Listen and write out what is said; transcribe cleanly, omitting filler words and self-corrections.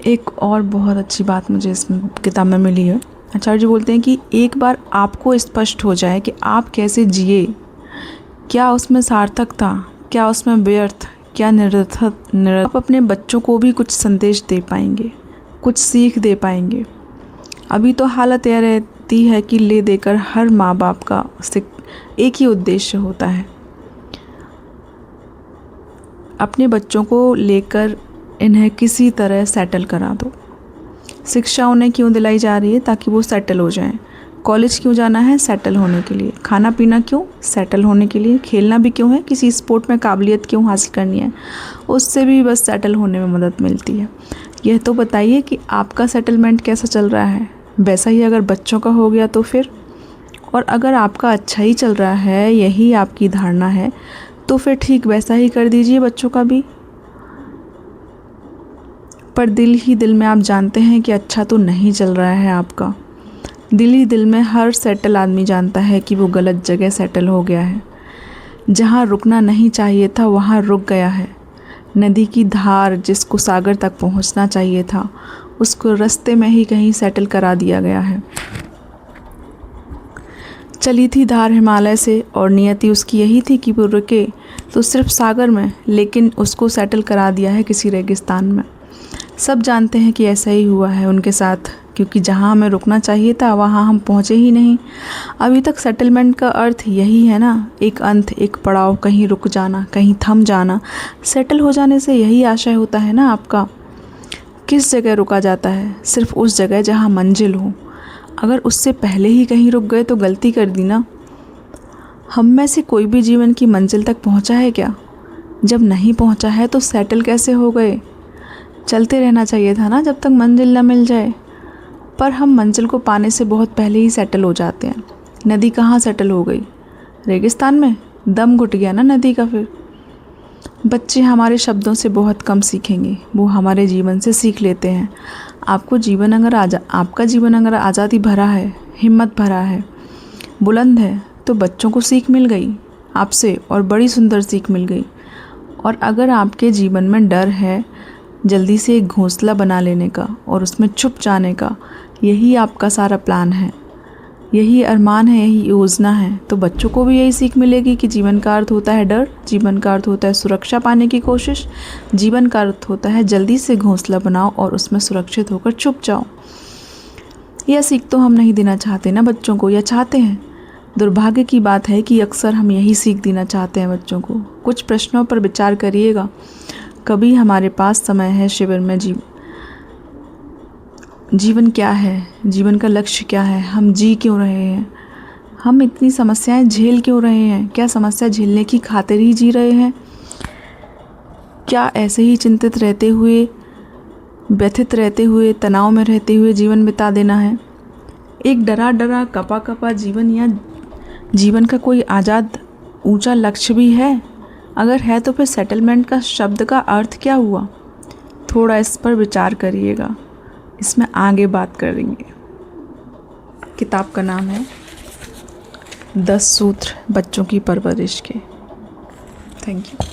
एक और बहुत अच्छी बात मुझे इस किताब में मिली है। आचार्य जी बोलते हैं कि एक बार आपको स्पष्ट हो जाए कि आप कैसे जिए, क्या उसमें सार्थक था, क्या उसमें व्यर्थ, क्या निरर्थक, आप अपने बच्चों को भी कुछ संदेश दे पाएंगे, कुछ सीख दे पाएंगे। अभी तो हालत यह रहती है कि ले देकर हर माँ बाप का एक ही उद्देश्य होता है, अपने बच्चों को लेकर इन्हें किसी तरह सेटल करा दो। शिक्षा उन्हें क्यों दिलाई जा रही है? ताकि वो सेटल हो जाएं। कॉलेज क्यों जाना है? सेटल होने के लिए। खाना पीना क्यों? सेटल होने के लिए। खेलना भी क्यों है? किसी स्पोर्ट में काबिलियत क्यों हासिल करनी है? उससे भी बस सेटल होने में मदद मिलती है। यह तो बताइए कि आपका सेटलमेंट कैसा चल रहा है? वैसा ही अगर बच्चों का हो गया तो फिर, और अगर आपका अच्छा ही चल रहा है, यही आपकी धारणा है, तो फिर ठीक वैसा ही कर दीजिए बच्चों का भी। पर दिल ही दिल में आप जानते हैं कि अच्छा तो नहीं चल रहा है आपका। दिल ही दिल में हर सेटल आदमी जानता है कि वो गलत जगह सेटल हो गया है। जहाँ रुकना नहीं चाहिए था वहाँ रुक गया है। नदी की धार जिसको सागर तक पहुँचना चाहिए था, उसको रास्ते में ही कहीं सेटल करा दिया गया है। चली थी धार हिमालय से और नियति उसकी यही थी कि वो रुके तो सिर्फ सागर में, लेकिन उसको सेटल करा दिया है किसी रेगिस्तान में। सब जानते हैं कि ऐसा ही हुआ है उनके साथ, क्योंकि जहाँ हमें रुकना चाहिए था वहाँ हम पहुँचे ही नहीं। अभी तक सेटलमेंट का अर्थ यही है ना, एक अंत, एक पड़ाव, कहीं रुक जाना, कहीं थम जाना। सेटल हो जाने से यही आशय होता है ना आपका। किस जगह रुका जाता है? सिर्फ उस जगह जहाँ मंजिल हो। अगर उससे पहले ही कहीं रुक गए तो गलती कर दी ना। हम में से कोई भी जीवन की मंजिल तक पहुँचा है क्या? जब नहीं पहुँचा है तो सेटल कैसे हो गए? चलते रहना चाहिए था ना जब तक मंजिल न मिल जाए। पर हम मंजिल को पाने से बहुत पहले ही सेटल हो जाते हैं। नदी कहाँ सेटल हो गई? रेगिस्तान में। दम घुट गया ना नदी का। फिर बच्चे हमारे शब्दों से बहुत कम सीखेंगे, वो हमारे जीवन से सीख लेते हैं। आपका जीवन अगर आज़ादी भरा है, हिम्मत भरा है, बुलंद है, तो बच्चों को सीख मिल गई आपसे, और बड़ी सुंदर सीख मिल गई। और अगर आपके जीवन में डर है, जल्दी से एक घोंसला बना लेने का और उसमें छुप जाने का, यही आपका सारा प्लान है, यही अरमान है, यही योजना है, तो बच्चों को भी यही सीख मिलेगी कि जीवन का अर्थ होता है डर, जीवन का अर्थ होता है सुरक्षा पाने की कोशिश, जीवन का अर्थ होता है जल्दी से घोंसला बनाओ और उसमें सुरक्षित होकर छुप जाओ। यह सीख तो हम नहीं देना चाहते ना बच्चों को, या चाहते हैं? दुर्भाग्य की बात है कि अक्सर हम यही सीख देना चाहते हैं बच्चों को। कुछ प्रश्नों पर विचार करिएगा। कभी हमारे पास समय है शिविर में जीवन क्या है, जीवन का लक्ष्य क्या है, हम जी क्यों रहे हैं, हम इतनी समस्याएं झेल क्यों रहे हैं? क्या समस्या झेलने की खातिर ही जी रहे हैं? क्या ऐसे ही चिंतित रहते हुए, व्यथित रहते हुए, तनाव में रहते हुए जीवन बिता देना है? एक डरा डरा कपा कपा जीवन, या जीवन का कोई आज़ाद ऊंचा लक्ष्य भी है? अगर है तो फिर सेटलमेंट का शब्द का अर्थ क्या हुआ? थोड़ा इस पर विचार करिएगा, इसमें आगे बात करेंगे। किताब का नाम है 10 सूत्र बच्चों की परवरिश के। Thank you.